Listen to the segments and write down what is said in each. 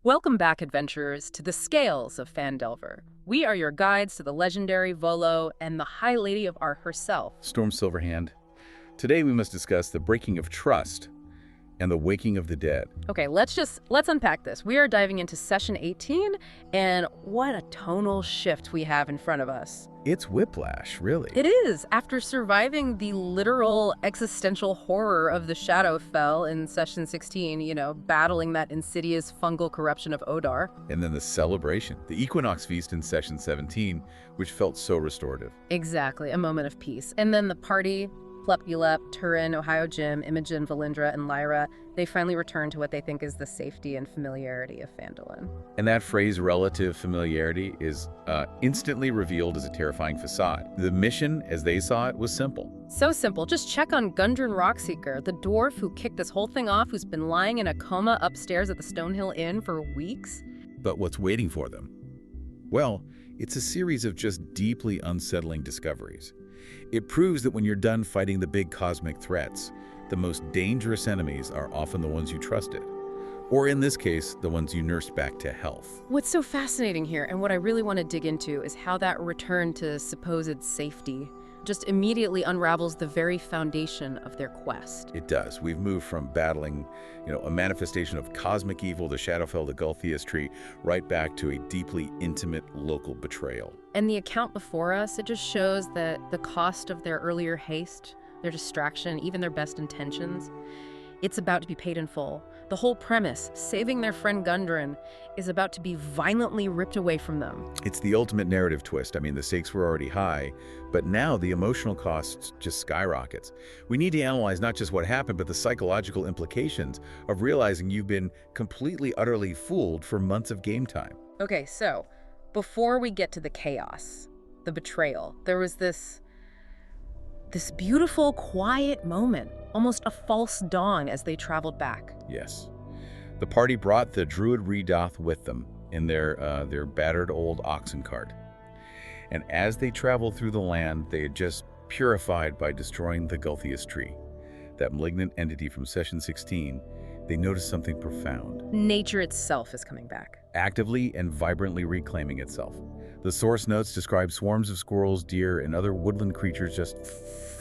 Welcome back, adventurers, to the Scales of Phandelver. We are your guides to the legendary Volo and the High Lady of Art herself. Storm Silverhand. Today we must discuss the breaking of trust and the waking of the dead. Okay, let's unpack this. We are diving into session 18, and what a tonal shift we have in front of us. It's whiplash, really. It is. After surviving the literal existential horror of the Shadowfell in session 16, battling that insidious fungal corruption of Odar. And then the celebration, the Equinox Feast in session 17, which felt so restorative. Exactly, a moment of peace. And then the party, Plepulep, Turin, Ohio Jim, Imogen, Valindra, and Lyra, they finally return to what they think is the safety and familiarity of Phandalin. And that phrase, relative familiarity, is instantly revealed as a terrifying facade. The mission, as they saw it, was simple. So simple. Just check on Gundren Rockseeker, the dwarf who kicked this whole thing off, who's been lying in a coma upstairs at the Stonehill Inn for weeks. But what's waiting for them? Well, it's a series of just deeply unsettling discoveries. It proves that when you're done fighting the big cosmic threats, the most dangerous enemies are often the ones you trusted. Or in this case, the ones you nursed back to health. What's so fascinating here, and what I really want to dig into, is how that return to supposed safety just immediately unravels the very foundation of their quest. It does. We've moved from battling, a manifestation of cosmic evil, the Shadowfell, the Gulthias tree, right back to a deeply intimate local betrayal. And the account before us, it just shows that the cost of their earlier haste, their distraction, even their best intentions, it's about to be paid in full. The whole premise, saving their friend Gundren, is about to be violently ripped away from them. It's the ultimate narrative twist. I mean, the stakes were already high, but now the emotional cost just skyrockets. We need to analyze not just what happened, but the psychological implications of realizing you've been completely, utterly fooled for months of game time. Okay, so before we get to the chaos, the betrayal, there was this beautiful, quiet moment, almost a false dawn as they traveled back. Yes. The party brought the Druid Redoth with them in their battered old oxen cart. And as they traveled through the land, they had just purified by destroying the Gulthias tree, that malignant entity from session 16, they noticed something profound. Nature itself is coming back. Actively and vibrantly reclaiming itself. The source notes describe swarms of squirrels, deer, and other woodland creatures just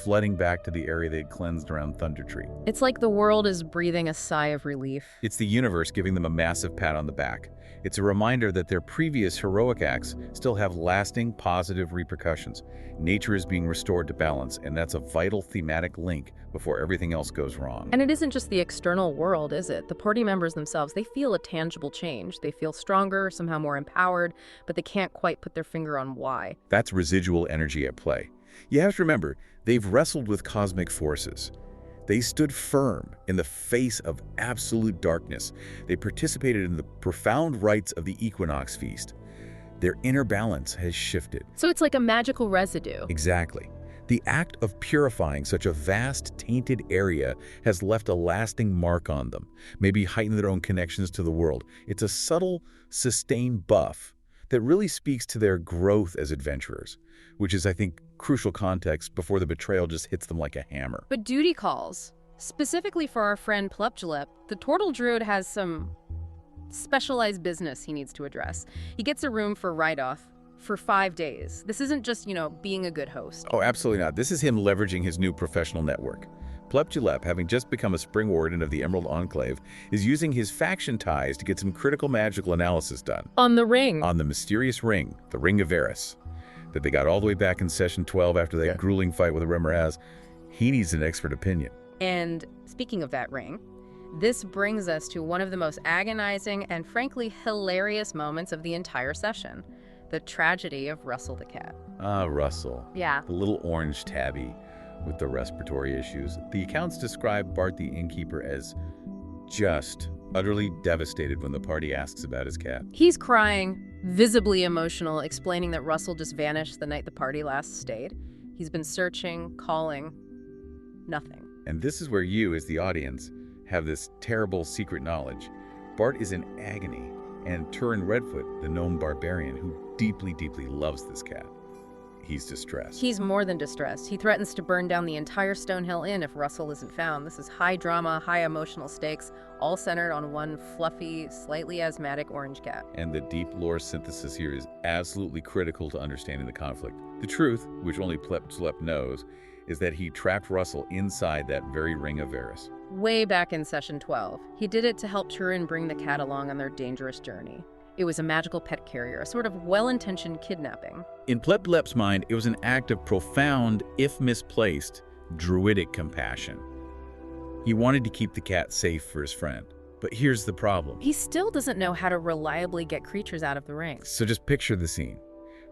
flooding back to the area they had cleansed around Thunder Tree. It's like the world is breathing a sigh of relief. It's the universe giving them a massive pat on the back. It's a reminder that their previous heroic acts still have lasting, positive repercussions. Nature is being restored to balance, and that's a vital thematic link before everything else goes wrong. And it isn't just the external world, is it? The party members themselves, they feel a tangible change. They feel stronger, somehow more empowered, but they can't quite put their finger on why. That's residual energy at play. You have to remember, they've wrestled with cosmic forces. They stood firm in the face of absolute darkness. They participated in the profound rites of the Equinox Feast. Their inner balance has shifted. So it's like a magical residue. Exactly. The act of purifying such a vast, tainted area has left a lasting mark on them, maybe heightened their own connections to the world. It's a subtle, sustained buff that really speaks to their growth as adventurers, which is, I think, crucial context before the betrayal just hits them like a hammer. But duty calls. Specifically for our friend Plepulep, the Turtle Druid has some specialized business he needs to address. He gets a room for write-off for 5 days. This isn't just, being a good host. Oh, absolutely not. This is him leveraging his new professional network. Plepulep, having just become a Spring Warden of the Emerald Enclave, is using his faction ties to get some critical magical analysis done. On the ring. On the mysterious ring, the Ring of Varys, that they got all the way back in session 12 after that grueling fight with the Remoraz. He needs an expert opinion. And speaking of that ring, this brings us to one of the most agonizing and frankly hilarious moments of the entire session. The tragedy of Russell the cat. Ah, Russell. Yeah. The little orange tabby with the respiratory issues. The accounts describe Bart the innkeeper as just utterly devastated when the party asks about his cat. He's crying, visibly emotional, explaining that Russell just vanished the night the party last stayed. He's been searching, calling, nothing. And this is where you, as the audience, have this terrible secret knowledge. Bart is in agony, and Turin Redfoot, the gnome barbarian who deeply, deeply loves this cat, he's distressed. He's more than distressed. He threatens to burn down the entire Stonehill Inn if Russell isn't found. This is high drama, high emotional stakes, all centered on one fluffy, slightly asthmatic orange cat. And the deep lore synthesis here is absolutely critical to understanding the conflict. The truth, which only Plep knows, is that he trapped Russell inside that very ring of Varys. Way back in Session 12, he did it to help Turin bring the cat along on their dangerous journey. It was a magical pet carrier, a sort of well-intentioned kidnapping. In Plep's mind, it was an act of profound, if misplaced, druidic compassion. He wanted to keep the cat safe for his friend. But here's the problem. He still doesn't know how to reliably get creatures out of the ring. So just picture the scene.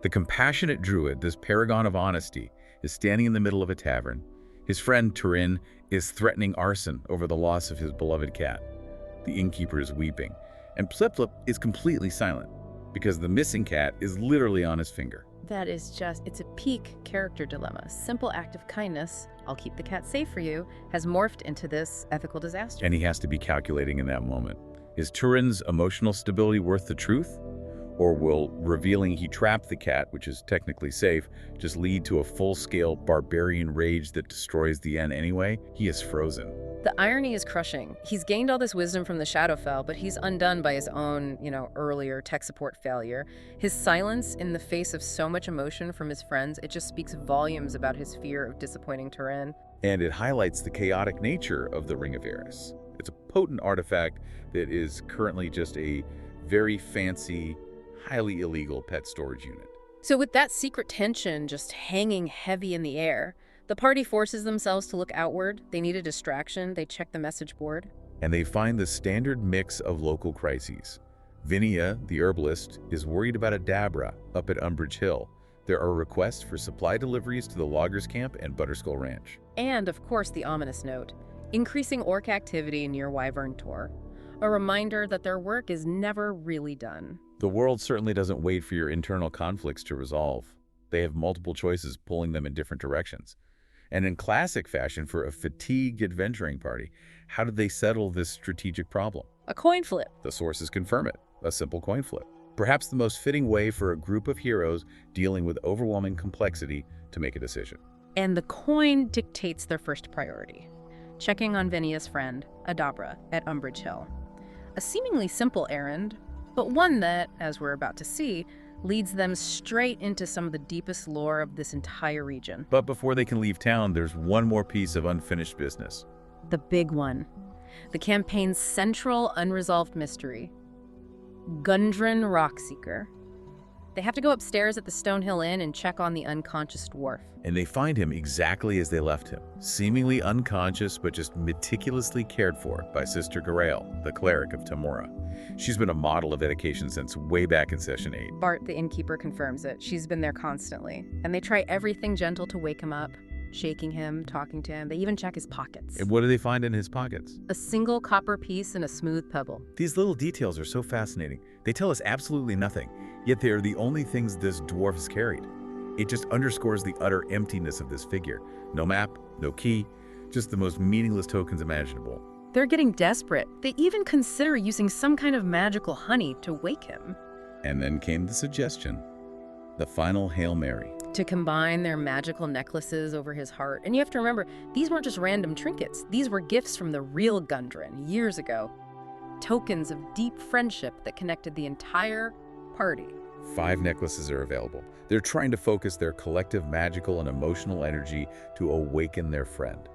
The compassionate druid, this paragon of honesty, is standing in the middle of a tavern. His friend Turin is threatening arson over the loss of his beloved cat. The innkeeper is weeping. And Plep is completely silent because the missing cat is literally on his finger. That is just, it's a peak character dilemma. Simple act of kindness, I'll keep the cat safe for you, has morphed into this ethical disaster. And he has to be calculating in that moment. Is Turin's emotional stability worth the truth? Or will revealing he trapped the cat, which is technically safe, just lead to a full-scale barbarian rage that destroys the inn anyway? He is frozen. The irony is crushing. He's gained all this wisdom from the Shadowfell, but he's undone by his own, earlier tech support failure. His silence in the face of so much emotion from his friends, it just speaks volumes about his fear of disappointing Turin. And it highlights the chaotic nature of the Ring of Varys. It's a potent artifact that is currently just a very fancy, highly illegal pet storage unit. So with that secret tension just hanging heavy in the air, the party forces themselves to look outward. They need a distraction. They check the message board. And they find the standard mix of local crises. Vinia, the herbalist, is worried about a Dabra up at Umbrage Hill. There are requests for supply deliveries to the loggers' camp and Butterskull Ranch. And, of course, the ominous note, increasing orc activity near Wyvern Tor. A reminder that their work is never really done. The world certainly doesn't wait for your internal conflicts to resolve. They have multiple choices pulling them in different directions. And in classic fashion for a fatigued adventuring party, how did they settle this strategic problem? A coin flip. The sources confirm it, a simple coin flip. Perhaps the most fitting way for a group of heroes dealing with overwhelming complexity to make a decision. And the coin dictates their first priority. Checking on Vinia's friend, Adabra, at Umbrage Hill. A seemingly simple errand, but one that, as we're about to see, leads them straight into some of the deepest lore of this entire region. But before they can leave town, there's one more piece of unfinished business. The big one. The campaign's central unresolved mystery. Gundren Rockseeker. They have to go upstairs at the Stonehill Inn and check on the unconscious dwarf. And they find him exactly as they left him, seemingly unconscious but just meticulously cared for by Sister Garaele, the cleric of Tamora. She's been a model of dedication since way back in Session 8. Bart, the innkeeper, confirms it. She's been there constantly. And they try everything gentle to wake him up, shaking him, talking to him. They even check his pockets. And what do they find in his pockets? A single copper piece and a smooth pebble. These little details are so fascinating. They tell us absolutely nothing, yet they are the only things this dwarf has carried. It just underscores the utter emptiness of this figure. No map, no key, just the most meaningless tokens imaginable. They're getting desperate. They even consider using some kind of magical honey to wake him. And then came the suggestion, the final Hail Mary. To combine their magical necklaces over his heart. And you have to remember, these weren't just random trinkets. These were gifts from the real Gundren years ago. Tokens of deep friendship that connected the entire party. 5 necklaces are available. They're trying to focus their collective magical and emotional energy to awaken their friend.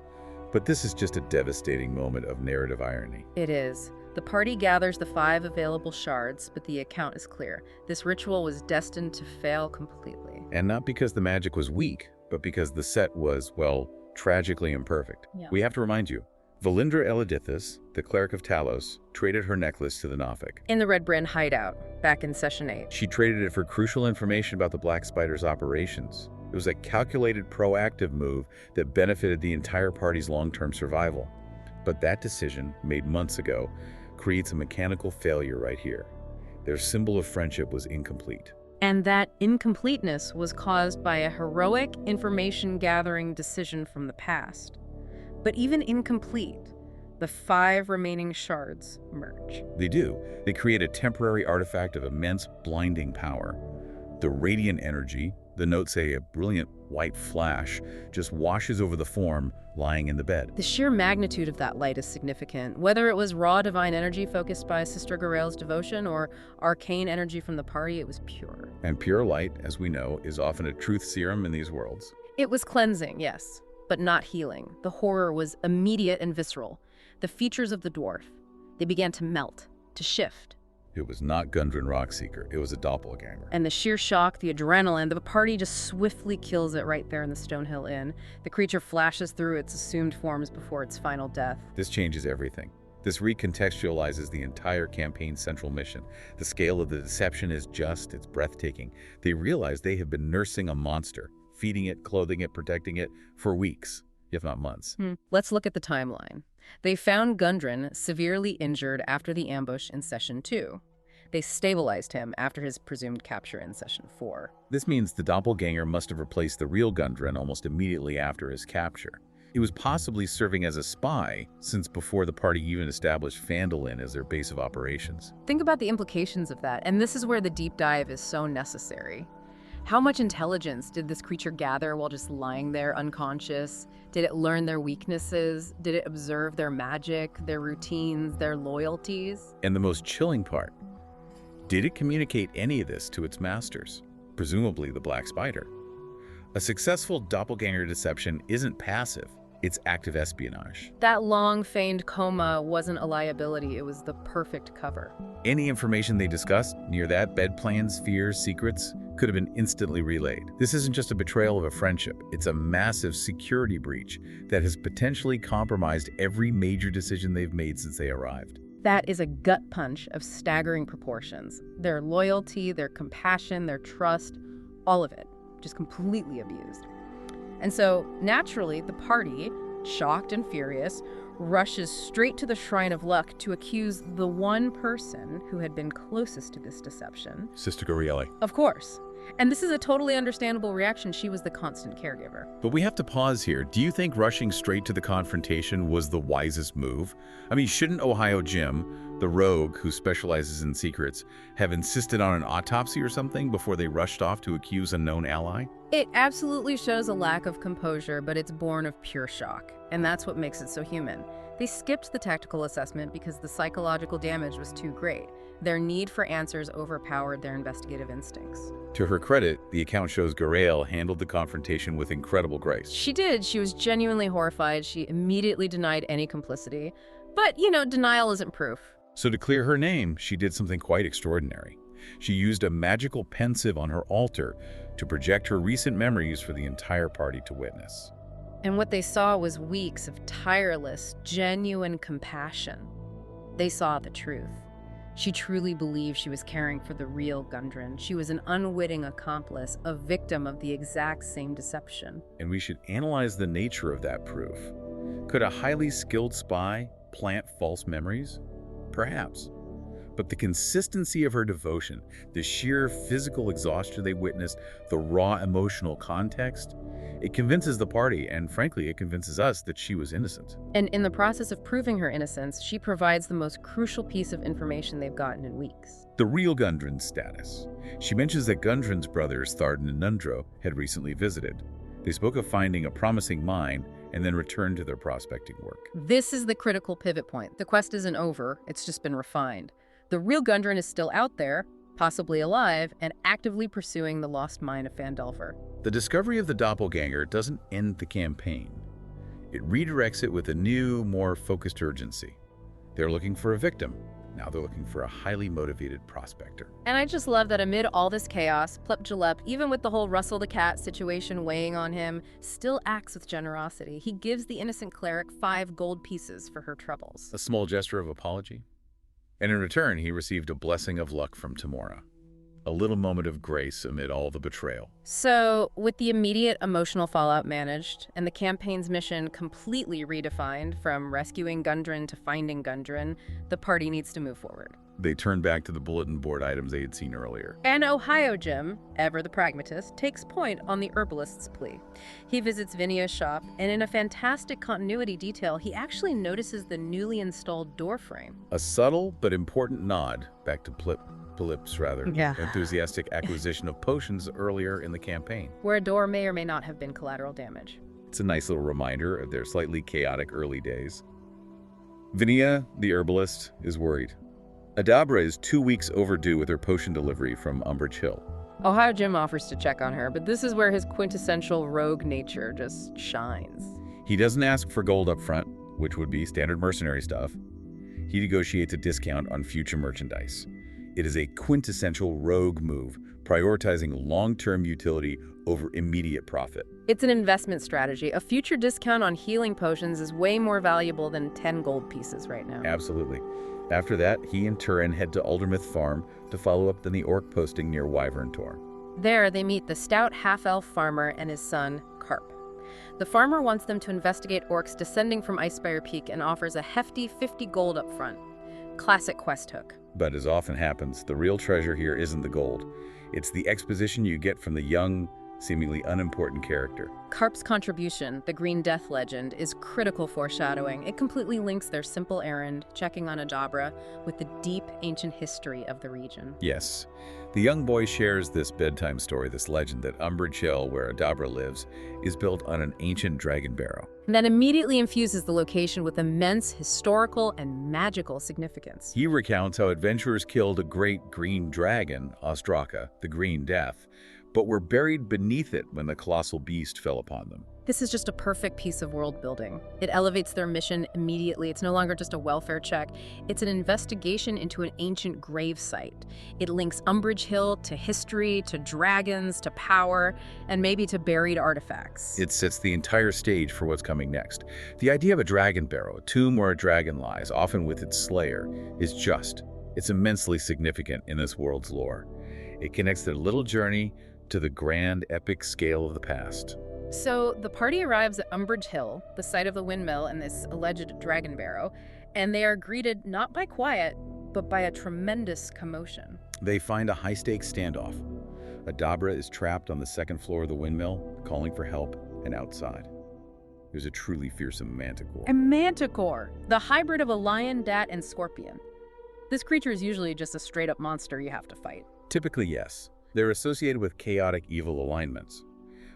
But this is just a devastating moment of narrative irony. It is. The party gathers the 5 available shards, but the account is clear. This ritual was destined to fail completely. And not because the magic was weak, but because the set was, well, tragically imperfect. Yeah. We have to remind you, Valindra Elidithis, the cleric of Talos, traded her necklace to the Nothic. In the Red Brand hideout, back in Session 8. She traded it for crucial information about the Black Spider's operations. It was a calculated, proactive move that benefited the entire party's long-term survival. But that decision, made months ago, creates a mechanical failure right here. Their symbol of friendship was incomplete. And that incompleteness was caused by a heroic information-gathering decision from the past. But even incomplete, the 5 remaining shards merge. They do. They create a temporary artifact of immense, blinding power. The radiant energy, the notes say a brilliant white flash, just washes over the form lying in the bed. The sheer magnitude of that light is significant. Whether it was raw divine energy focused by Sister Garael's devotion or arcane energy from the party, it was pure. And pure light, as we know, is often a truth serum in these worlds. It was cleansing, yes, but not healing. The horror was immediate and visceral. The features of the dwarf, they began to melt, to shift. It was not Gundren Rockseeker, it was a doppelganger. And the sheer shock, the adrenaline, the party just swiftly kills it right there in the Stonehill Inn. The creature flashes through its assumed forms before its final death. This changes everything. This recontextualizes the entire campaign's central mission. The scale of the deception is just, it's breathtaking. They realize they have been nursing a monster, feeding it, clothing it, protecting it for weeks, if not months. Let's look at the timeline. They found Gundren severely injured after the ambush in Session 2. They stabilized him after his presumed capture in Session 4. This means the doppelganger must have replaced the real Gundren almost immediately after his capture. It was possibly serving as a spy, since before the party even established Phandalin as their base of operations. Think about the implications of that, and this is where the deep dive is so necessary. How much intelligence did this creature gather while just lying there unconscious? Did it learn their weaknesses? Did it observe their magic, their routines, their loyalties? And the most chilling part, did it communicate any of this to its masters? Presumably the Black Spider. A successful doppelganger deception isn't passive, it's active espionage. That long feigned coma wasn't a liability, it was the perfect cover. Any information they discussed, near that, bed plans, fears, secrets, could have been instantly relayed. This isn't just a betrayal of a friendship, it's a massive security breach that has potentially compromised every major decision they've made since they arrived. That is a gut punch of staggering proportions. Their loyalty, their compassion, their trust, all of it, just completely abused. And so, naturally, the party, shocked and furious, rushes straight to the Shrine of Luck to accuse the one person who had been closest to this deception. Sister Garaele. Of course. And this is a totally understandable reaction. She was the constant caregiver. But we have to pause here. Do you think rushing straight to the confrontation was the wisest move? I mean, shouldn't Ohio Jim, the rogue who specializes in secrets, have insisted on an autopsy or something before they rushed off to accuse a known ally? It absolutely shows a lack of composure, but it's born of pure shock. And that's what makes it so human. They skipped the tactical assessment because the psychological damage was too great. Their need for answers overpowered their investigative instincts. To her credit, the account shows Garaele handled the confrontation with incredible grace. She did. She was genuinely horrified. She immediately denied any complicity. But, you know, denial isn't proof. So to clear her name, she did something quite extraordinary. She used a magical pensive on her altar to project her recent memories for the entire party to witness. And what they saw was weeks of tireless, genuine compassion. They saw the truth. She truly believed she was caring for the real Gundren. She was an unwitting accomplice, a victim of the exact same deception. And we should analyze the nature of that proof. Could a highly skilled spy plant false memories? Perhaps. But the consistency of her devotion, the sheer physical exhaustion they witnessed, the raw emotional context, it convinces the party, and frankly, it convinces us that she was innocent. And in the process of proving her innocence, she provides the most crucial piece of information they've gotten in weeks. The real Gundren's status. She mentions that Gundren's brothers, Thardan and Nundro, had recently visited. They spoke of finding a promising mine and then returned to their prospecting work. This is the critical pivot point. The quest isn't over, it's just been refined. The real Gundren is still out there, possibly alive, and actively pursuing the lost mine of Phandalin. The discovery of the doppelganger doesn't end the campaign. It redirects it with a new, more focused urgency. They're looking for a victim. Now they're looking for a highly motivated prospector. And I just love that amid all this chaos, Plep Jalep, even with the whole Russell the Cat situation weighing on him, still acts with generosity. He gives the innocent cleric 5 gold pieces for her troubles. A small gesture of apology. And in return, he received a blessing of luck from Tamora. A little moment of grace amid all the betrayal. So, with the immediate emotional fallout managed, and the campaign's mission completely redefined from rescuing Gundren to finding Gundren, the party needs to move forward. They turn back to the bulletin board items they had seen earlier. And Ohio Jim, ever the pragmatist, takes point on the herbalist's plea. He visits Vinia's shop, and in a fantastic continuity detail, he actually notices the newly installed door frame. A subtle but important nod back to Plip. Polyp's rather, Yeah. enthusiastic acquisition of potions earlier in the campaign. Where a door may or may not have been collateral damage. It's a nice little reminder of their slightly chaotic early days. Vinia, the herbalist, is worried. Adabra is 2 weeks overdue with her potion delivery from Umbrage Hill. Ohio Jim offers to check on her, but this is where his quintessential rogue nature just shines. He doesn't ask for gold up front, which would be standard mercenary stuff. He negotiates a discount on future merchandise. It is a quintessential rogue move, prioritizing long-term utility over immediate profit. It's an investment strategy. A future discount on healing potions is way more valuable than 10 gold pieces right now. Absolutely. After that, he and Turin head to Aldermouth Farm to follow up on the orc posting near Wyvern Tor. There, they meet the stout half-elf farmer and his son, Carp. The farmer wants them to investigate orcs descending from Icespire Peak and offers a hefty 50 gold up front. Classic quest hook. But as often happens, the real treasure here isn't the gold. It's the exposition you get from the young, seemingly unimportant character. Carp's contribution, the Green Death legend, is critical foreshadowing. It completely links their simple errand, checking on Adabra, with the deep ancient history of the region. Yes. The young boy shares this bedtime story, this legend that Umbrage Hill, where Adabra lives, is built on an ancient Dragon Barrow. And that immediately infuses the location with immense historical and magical significance. He recounts how adventurers killed a great green dragon, Ostraka, the Green Death, but were buried beneath it when the colossal beast fell upon them. This is just a perfect piece of world building. It elevates their mission immediately. It's no longer just a welfare check. It's an investigation into an ancient grave site. It links Umbrage Hill to history, to dragons, to power, and maybe to buried artifacts. It sets the entire stage for what's coming next. The idea of a Dragon Barrow, a tomb where a dragon lies, often with its slayer, is just. It's immensely significant in this world's lore. It connects their little journey to the grand, epic scale of the past. So the party arrives at Umbrage Hill, the site of the windmill and this alleged Dragon Barrow, and they are greeted not by quiet, but by a tremendous commotion. They find a high-stakes standoff. Adabra is trapped on the second floor of the windmill, calling for help, and outside there's a truly fearsome Manticore. A Manticore, the hybrid of a lion, bat, and scorpion. This creature is usually just a straight-up monster you have to fight. Typically, yes. They're associated with chaotic evil alignments.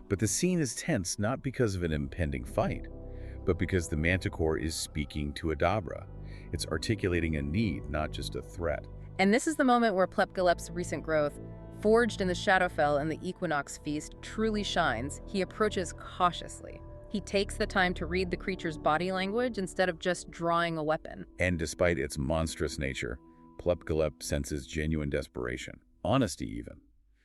But the scene is tense not because of an impending fight, but because the Manticore is speaking to Adabra. It's articulating a need, not just a threat. And this is the moment where Plepgalep's recent growth, forged in the Shadowfell and the Equinox Feast, truly shines. He approaches cautiously. He takes the time to read the creature's body language instead of just drawing a weapon. And despite its monstrous nature, Plepgalep senses genuine desperation, honesty even.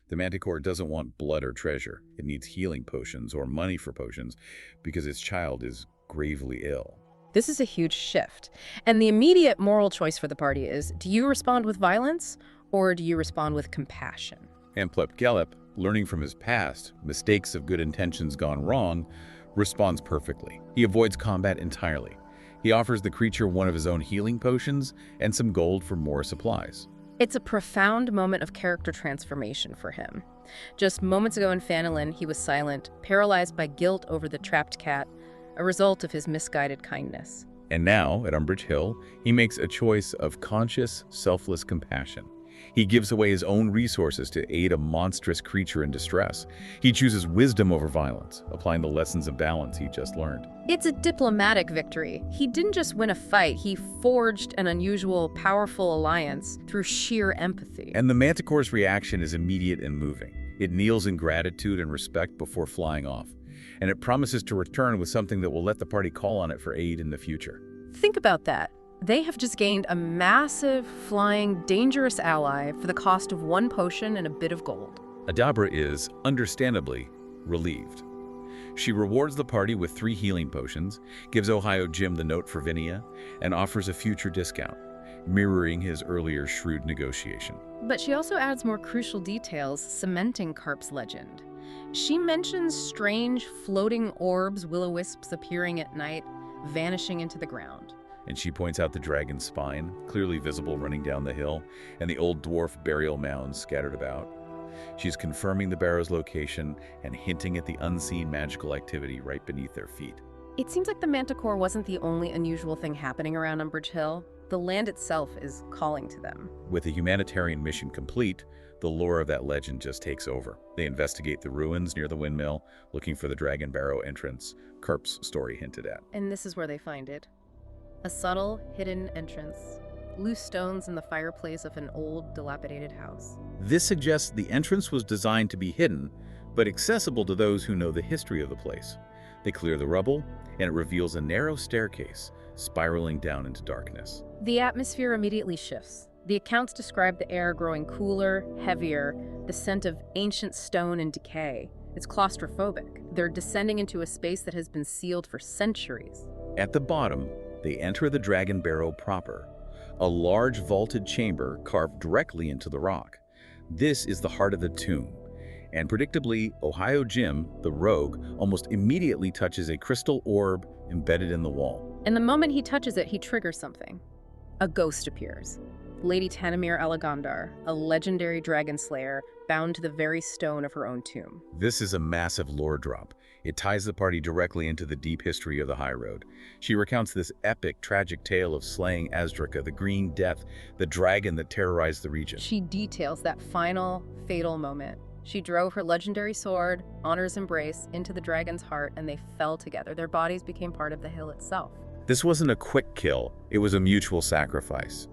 The Manticore doesn't want blood or treasure. It needs healing potions or money for potions because its child is gravely ill. This is a huge shift. And the immediate moral choice for the party is, do you respond with violence or do you respond with compassion? And Plepgalep, learning from his past, mistakes of good intentions gone wrong, responds perfectly. He avoids combat entirely. He offers the creature one of his own healing potions and some gold for more supplies. It's a profound moment of character transformation for him. Just moments ago in Phandalin, he was silent, paralyzed by guilt over the trapped cat, a result of his misguided kindness. And now, at Umbrage Hill, he makes a choice of conscious, selfless compassion. He gives away his own resources to aid a monstrous creature in distress. He chooses wisdom over violence, applying the lessons of balance he just learned. It's a diplomatic victory. He didn't just win a fight, he forged an unusual, powerful alliance through sheer empathy. And the Manticore's reaction is immediate and moving. It kneels in gratitude and respect before flying off. And it promises to return with something that will let the party call on it for aid in the future. Think about that. They have just gained a massive, flying, dangerous ally for the cost of one potion and a bit of gold. Adabra is, understandably, relieved. She rewards the party with 3 healing potions, gives Ohio Jim the note for Vinia, and offers a future discount, mirroring his earlier shrewd negotiation. But she also adds more crucial details, cementing Carp's legend. She mentions strange, floating orbs, will-o-wisps appearing at night, vanishing into the ground. And she points out the dragon's spine, clearly visible running down the hill, and the old dwarf burial mounds scattered about. She's confirming the barrow's location and hinting at the unseen magical activity right beneath their feet. It seems like the Manticore wasn't the only unusual thing happening around Umbrage Hill. The land itself is calling to them. With the humanitarian mission complete, the lore of that legend just takes over. They investigate the ruins near the windmill, looking for the Dragon Barrow entrance Kerp's story hinted at. And this is where they find it. A subtle, hidden entrance. Loose stones in the fireplace of an old, dilapidated house. This suggests the entrance was designed to be hidden, but accessible to those who know the history of the place. They clear the rubble, and it reveals a narrow staircase spiraling down into darkness. The atmosphere immediately shifts. The accounts describe the air growing cooler, heavier, the scent of ancient stone and decay. It's claustrophobic. They're descending into a space that has been sealed for centuries. At the bottom, they enter the Dragon Barrow proper, a large vaulted chamber carved directly into the rock. This is the heart of the tomb, and predictably, Ohio Jim, the rogue, almost immediately touches a crystal orb embedded in the wall. And the moment he touches it, he triggers something. A ghost appears. Lady Tanamir Alagondar, a legendary dragon slayer, bound to the very stone of her own tomb. This is a massive lore drop. It ties the party directly into the deep history of the High Road. She recounts this epic, tragic tale of slaying Azdraka, the Green Death, the dragon that terrorized the region. She details that final, fatal moment. She drove her legendary sword, Honor's Embrace, into the dragon's heart, and they fell together. Their bodies became part of the hill itself. This wasn't a quick kill, it was a mutual sacrifice.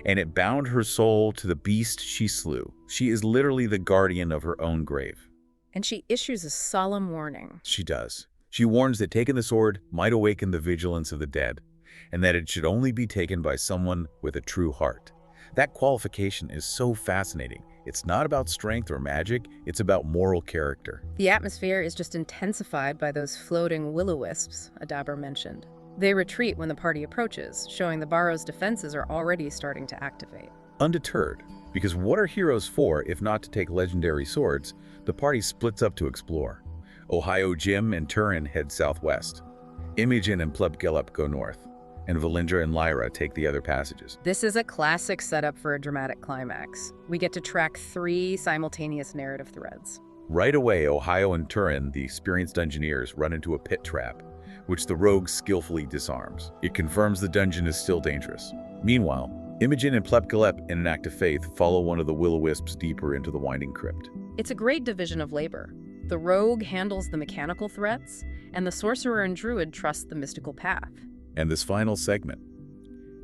And it bound her soul to the beast she slew. She is literally the guardian of her own grave. And she issues a solemn warning. She does. She warns that taking the sword might awaken the vigilance of the dead, and that it should only be taken by someone with a true heart. That qualification is so fascinating. It's not about strength or magic, it's about moral character. The atmosphere is just intensified by those floating will-o-wisps Adaber mentioned. They retreat when the party approaches, showing the Barrow's defenses are already starting to activate. Undeterred, because what are heroes for if not to take legendary swords, the party splits up to explore. Ohio Jim and Turin head southwest. Imogen and Plebgellup go north, and Valindra and Lyra take the other passages. This is a classic setup for a dramatic climax. We get to track 3 simultaneous narrative threads. Right away, Ohio and Turin, the experienced dungeoneers, run into a pit trap, which the rogue skillfully disarms. It confirms the dungeon is still dangerous. Meanwhile, Imogen and Plebgellup, in an act of faith, follow one of the will-o-wisps deeper into the winding crypt. It's a great division of labor. The rogue handles the mechanical threats, and the sorcerer and druid trust the mystical path. And this final segment,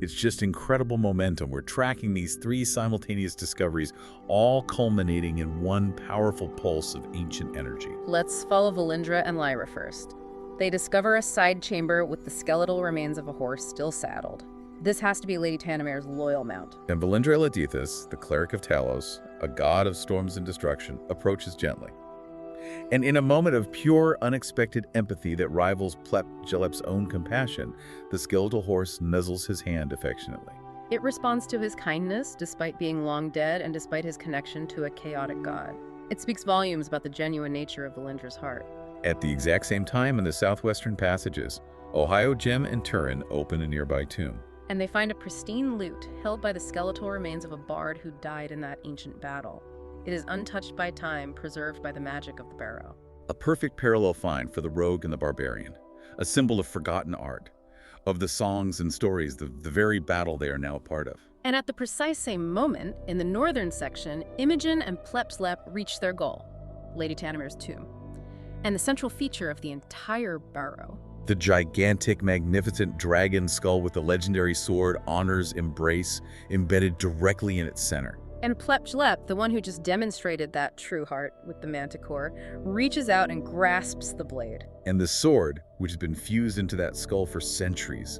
it's just incredible momentum. We're tracking these 3 simultaneous discoveries, all culminating in one powerful pulse of ancient energy. Let's follow Valindra and Lyra first. They discover a side chamber with the skeletal remains of a horse still saddled. This has to be Lady Tanamir's loyal mount. And Valindra Eladithis, the cleric of Talos, a god of storms and destruction, approaches gently. And in a moment of pure, unexpected empathy that rivals Plebgelup's own compassion, the skeletal horse nuzzles his hand affectionately. It responds to his kindness, despite being long dead and despite his connection to a chaotic god. It speaks volumes about the genuine nature of Valindra's heart. At the exact same time in the southwestern passages, Ohio Jim and Turin open a nearby tomb. And they find a pristine lute held by the skeletal remains of a bard who died in that ancient battle. It is untouched by time, preserved by the magic of the Barrow. A perfect parallel find for the rogue and the barbarian, a symbol of forgotten art, of the songs and stories, the very battle they are now a part of. And at the precise same moment, in the northern section, Imogen and Plebgellup reach their goal, Lady Tanamir's tomb, and the central feature of the entire Barrow. The gigantic, magnificent dragon skull with the legendary sword Honor's Embrace embedded directly in its center. And Plebgellup, the one who just demonstrated that true heart with the Manticore, reaches out and grasps the blade. And the sword, which has been fused into that skull for centuries,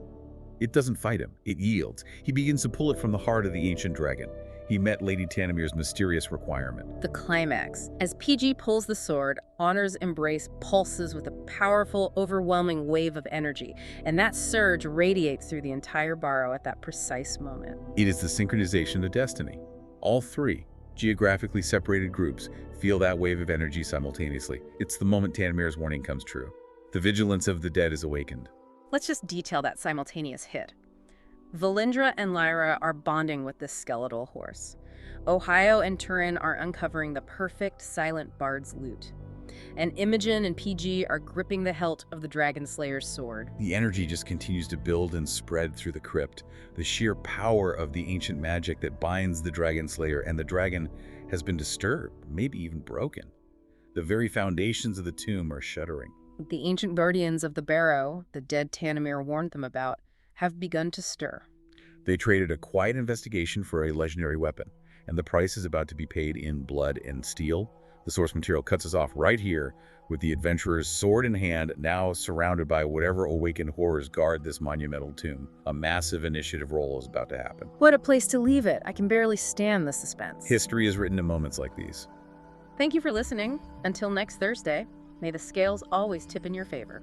it doesn't fight him, it yields. He begins to pull it from the heart of the ancient dragon. He met Lady Tanamir's mysterious requirement. The climax. As PG pulls the sword, Honor's Embrace pulses with a powerful, overwhelming wave of energy, and that surge radiates through the entire Barrow at that precise moment. It is the synchronization of destiny. All 3 geographically separated groups feel that wave of energy simultaneously. It's the moment Tanamir's warning comes true. The vigilance of the dead is awakened. Let's just detail that simultaneous hit. Valindra and Lyra are bonding with this skeletal horse. Ohio and Turin are uncovering the perfect silent bard's lute. and Imogen and PG are gripping the hilt of the Dragon Slayer's sword. The energy just continues to build and spread through the crypt. The sheer power of the ancient magic that binds the Dragon Slayer and the dragon has been disturbed, maybe even broken. The very foundations of the tomb are shuddering. The ancient guardians of the Barrow, the dead Tanamir warned them about, have begun to stir. They traded a quiet investigation for a legendary weapon, and the price is about to be paid in blood and steel. The source material cuts us off right here, with the adventurers sword in hand, now surrounded by whatever awakened horrors guard this monumental tomb. A massive initiative roll is about to happen. What a place to leave it. I can barely stand the suspense. History is written in moments like these. Thank you for listening. Until next Thursday, may the scales always tip in your favor.